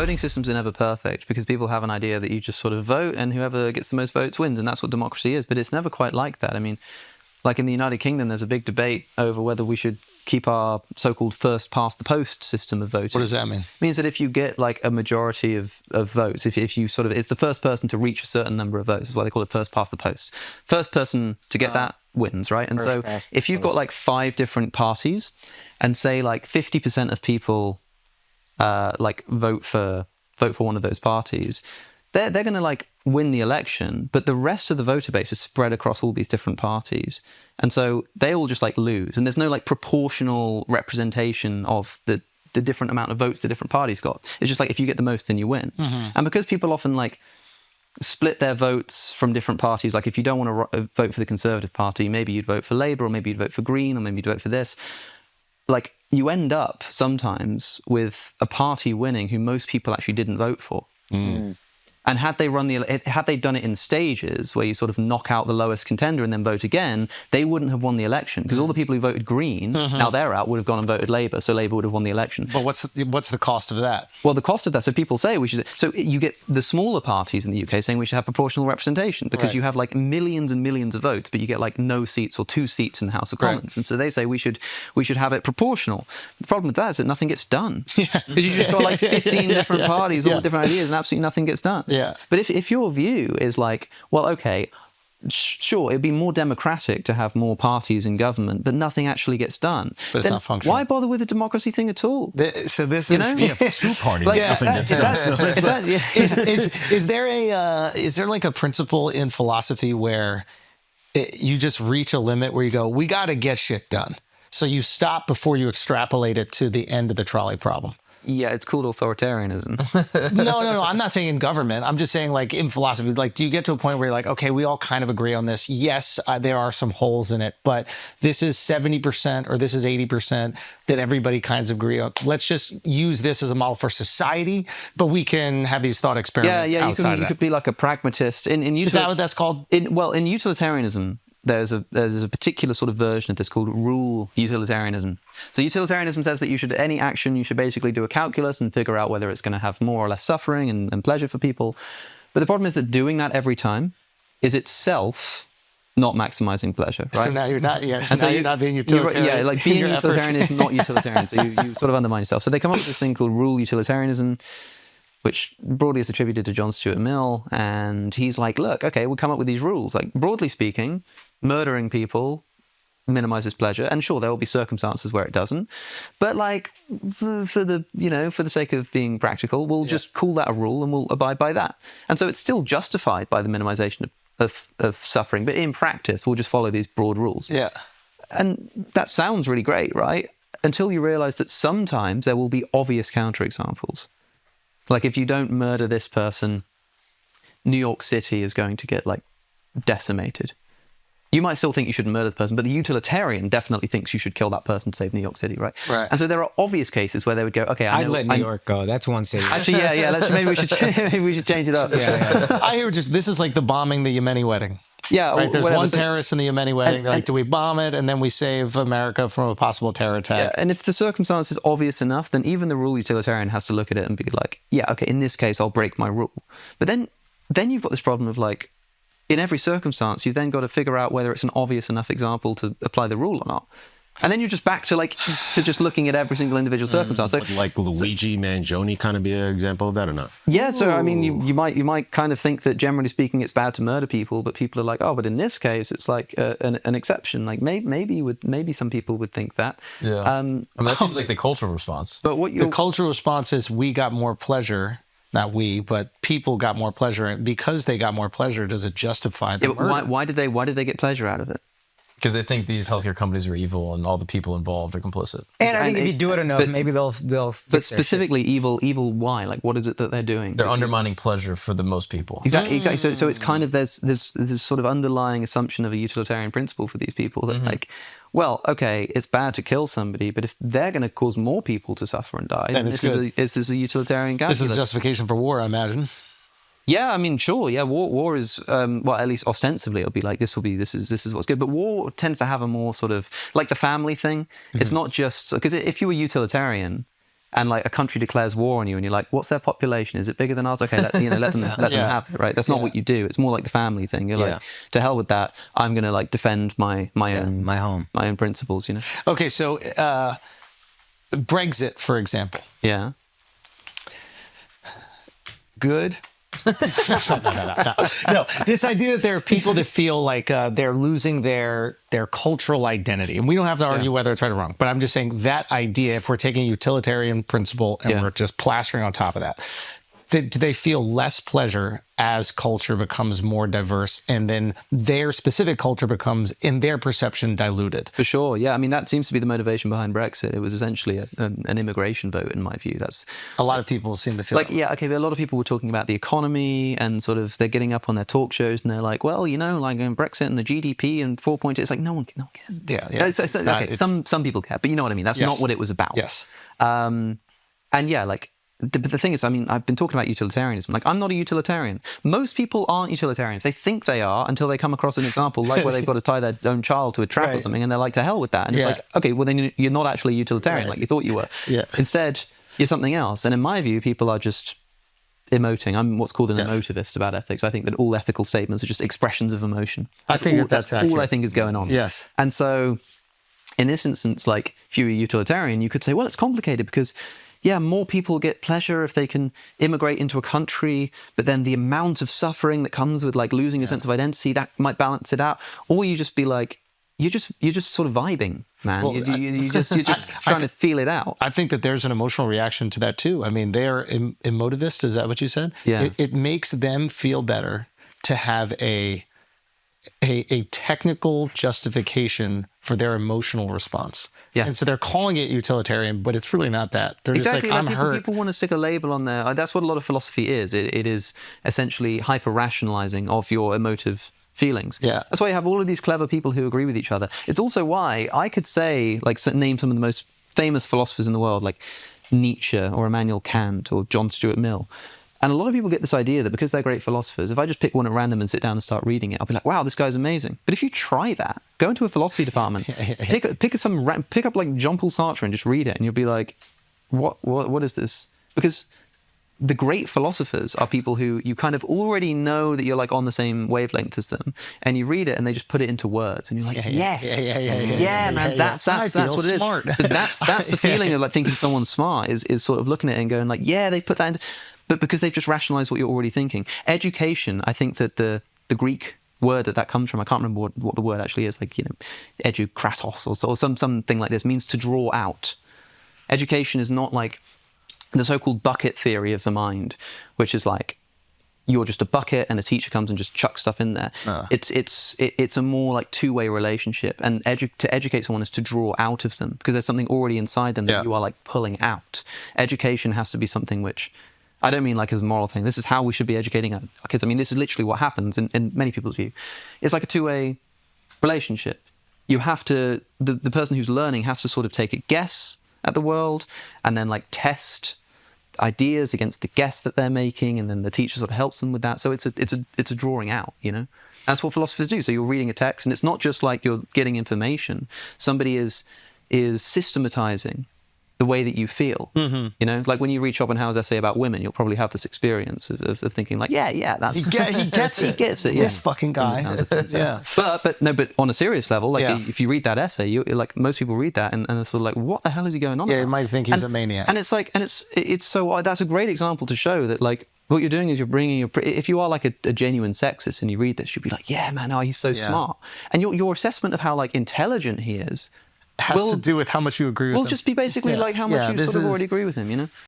Voting systems are never perfect because people have an idea that you just sort of vote and whoever gets the most votes wins, and that's what democracy is. But it's never quite like that. I mean, like in the United Kingdom, there's a big debate over whether we should keep our so-called first past the post system of voting. What does that mean? It means that if you get like a majority of votes, if you sort of, it's the first person to reach a certain number of votes, is why they call it first past the post. First person to get that wins, right? And so if you've got like 5 different parties and say like 50% of people like vote for one of those parties, they're going to like win the election, but the rest of the voter base is spread across all these different parties, and so they all just like lose, and there's no like proportional representation of the different amount of votes the different parties got. It's just like if you get the most, then you win. And because people often like split their votes from different parties, like if you don't want to vote for the Conservative Party, maybe you'd vote for Labour, or maybe you'd vote for Green, or maybe you'd vote for this, like you end up sometimes with a party winning who most people actually didn't vote for. And had they done it in stages where you sort of knock out the lowest contender and then vote again, they wouldn't have won the election, because all the people who voted Green, now they're out, would have gone and voted Labour, so Labour would have won the election. But what's the cost of that? Well, the cost of that, so people say we should, so you get the smaller parties in the UK saying we should have proportional representation, because you have like millions and millions of votes, but you get like no seats or 2 seats in the House of Commons. And so they say we should have it proportional. The problem with that is that nothing gets done. Because you just got like 15 different parties, all with different ideas, and absolutely nothing gets done. But if your view is like, well, okay, sure, it'd be more democratic to have more parties in government, but nothing actually gets done. But it's not functional. Why bother with the democracy thing at all? So this you is know? 2 parties, like, nothing gets done. Is there like a principle in philosophy where you just reach a limit where you go, we got to get shit done, so you stop before you extrapolate it to the end of the trolley problem? Yeah, it's called authoritarianism. No. I'm not saying in government. I'm just saying like in philosophy, like do you get to a point where you're like, okay, we all kind of agree on this. Yes, there are some holes in it, but this is 70% or this is 80% that everybody kinds of agree on. Let's just use this as a model for society, but we can have these thought experiments outside of that. You could be like a pragmatist. Is that what that's called? In utilitarianism, there's a particular sort of version of this called rule utilitarianism. So utilitarianism says that any action you should basically do a calculus and figure out whether it's going to have more or less suffering and pleasure for people. But the problem is that doing that every time is itself not maximizing pleasure, right? So now you're not, you're not being utilitarian. Yeah, like being utilitarian is not utilitarian. So you sort of undermine yourself. So they come up with this thing called rule utilitarianism, which broadly is attributed to John Stuart Mill, and he's like, look, okay, we'll come up with these rules. Like, broadly speaking, murdering people minimizes pleasure, and sure, there will be circumstances where it doesn't, but like, for the sake of being practical, we'll just call that a rule and we'll abide by that. And so it's still justified by the minimization of suffering, but in practice, we'll just follow these broad rules. Yeah. And that sounds really great, right? Until you realize that sometimes there will be obvious counterexamples. Like if you don't murder this person, New York City is going to get like decimated. You might still think you shouldn't murder the person, but the utilitarian definitely thinks you should kill that person to save New York City, right? Right. And so there are obvious cases where they would go, okay, I'd let New York go. That's one city. Actually, maybe we should change it up. I hear this is like the bombing the Yemeni wedding. Yeah, right. There's one terrorist in the Yemeni wedding. They're like, do we bomb it and then we save America from a possible terror attack? Yeah, and if the circumstance is obvious enough, then even the rule utilitarian has to look at it and be like, yeah, okay, in this case, I'll break my rule. But then you've got this problem of like, in every circumstance, you've then got to figure out whether it's an obvious enough example to apply the rule or not. And then you're just back to just looking at every single individual circumstance. So, would like Luigi Mangione kind of be an example of that or not? Yeah, so I mean, you might kind of think that generally speaking it's bad to murder people, but people are like, oh, but in this case it's like an exception. Like maybe some people would think that. Yeah, I mean, that seems like the cultural response. But the cultural response is we got more pleasure. Not we, but people got more pleasure, and because they got more pleasure, does it justify the murder? Why did they get pleasure out of it? Because they think these healthcare companies are evil and all the people involved are complicit. And I think if you do it enough, maybe they'll But specifically, evil why? Like, what is it that they're doing? They're undermining pleasure for the most people. Exactly. So it's kind of there's this sort of underlying assumption of a utilitarian principle for these people that like, well, okay, it's bad to kill somebody, but if they're going to cause more people to suffer and die, then this is a utilitarian calculus. This is a justification for war, I imagine. Yeah, I mean, sure. Yeah, war is well, at least ostensibly, it'll be like this is what's good. But war tends to have a more sort of like the family thing. It's not just because if you were utilitarian, and like a country declares war on you, and you're like, what's their population? Is it bigger than ours? Okay, let them have it, right? That's not what you do. It's more like the family thing. You're like, to hell with that. I'm gonna like defend my own my own principles, you know. Okay, so Brexit, for example. Yeah. Good. No, this idea that there are people that feel like they're losing their cultural identity, and we don't have to argue whether it's right or wrong, but I'm just saying that idea, if we're taking a utilitarian principle and we're just plastering on top of that, do they feel less pleasure as culture becomes more diverse, and then their specific culture becomes, in their perception, diluted? For sure, yeah. I mean, that seems to be the motivation behind Brexit. It was essentially an immigration vote, in my view. That's a lot of people seem to feel like, yeah, okay, but a lot of people were talking about the economy, and sort of they're getting up on their talk shows, and they're like, well, you know, like Brexit and the GDP and 4.2. It's like no one cares. Yeah. Some people care, but you know what I mean. That's not what it was about. Yes. And yeah, like. But the thing is, I mean, I've been talking about utilitarianism. Like, I'm not a utilitarian. Most people aren't utilitarians. They think they are until they come across an example like where they've got to tie their own child to a trap or something, and they're like, to hell with that. And it's like, okay, well, then you're not actually a utilitarian like you thought you were. Yeah. Instead, you're something else. And in my view, people are just emoting. I'm what's called an emotivist about ethics. I think that all ethical statements are just expressions of emotion. That's all I think is going on. Yes. And so, in this instance, like, if you were a utilitarian, you could say, well, it's complicated because more people get pleasure if they can immigrate into a country, but then the amount of suffering that comes with like losing a sense of identity, that might balance it out. Or you just be like, you're just sort of vibing, man. Well, you're just trying to feel it out. I think that there's an emotional reaction to that too. I mean, they're emotivists. Is that what you said? Yeah. It makes them feel better to have a technical justification for their emotional response. Yeah. And so they're calling it utilitarian, but it's really not that. They're exactly. just like, I'm hurt. People want to stick a label on there. That's what a lot of philosophy is. It is essentially hyper-rationalizing of your emotive feelings. Yeah. That's why you have all of these clever people who agree with each other. It's also why I could say, like, name some of the most famous philosophers in the world, like Nietzsche or Immanuel Kant or John Stuart Mill. And a lot of people get this idea that because they're great philosophers, if I just pick one at random and sit down and start reading it, I'll be like, wow, this guy's amazing. But if you try that, go into a philosophy department, pick up like Jean-Paul Sartre and just read it, and you'll be like, what is this? Because the great philosophers are people who you kind of already know that you're like on the same wavelength as them, and you read it and they just put it into words, and you're like, man, that's what it is. But that's the feeling of like thinking someone's smart is sort of looking at it and going like, yeah, they put that into. But because they've just rationalized what you're already thinking. Education, I think that the Greek word that comes from, I can't remember what the word actually is, like, you know, edukratos or something like this, means to draw out. Education is not like the so-called bucket theory of the mind, which is like, you're just a bucket and a teacher comes and just chucks stuff in there. It's a more like two-way relationship, and to educate someone is to draw out of them because there's something already inside them that you are like pulling out. Education has to be something which, I don't mean like as a moral thing. This is how we should be educating our kids. I mean, this is literally what happens in many people's view. It's like a two-way relationship. You have to, the person who's learning has to sort of take a guess at the world and then like test ideas against the guess that they're making, and then the teacher sort of helps them with that. So it's a drawing out, you know? That's what philosophers do. So you're reading a text, and it's not just like you're getting information. Somebody is systematizing the way that you feel, you know, like when you read Schopenhauer's essay about women, you'll probably have this experience of thinking like, that's he gets it. He gets it. This fucking guy. But on a serious level, like if you read that essay, you like most people read that and they're sort of like, what the hell is he going on? Yeah, you might think he's a maniac. And it's like, it's so that's a great example to show that like what you're doing is you're bringing if you are like a genuine sexist and you read this, you'll be like, yeah, man, he's so smart, and your assessment of how like intelligent he is has to do with how much you agree with him. Will just be basically like how much you sort of already agree with him, you know?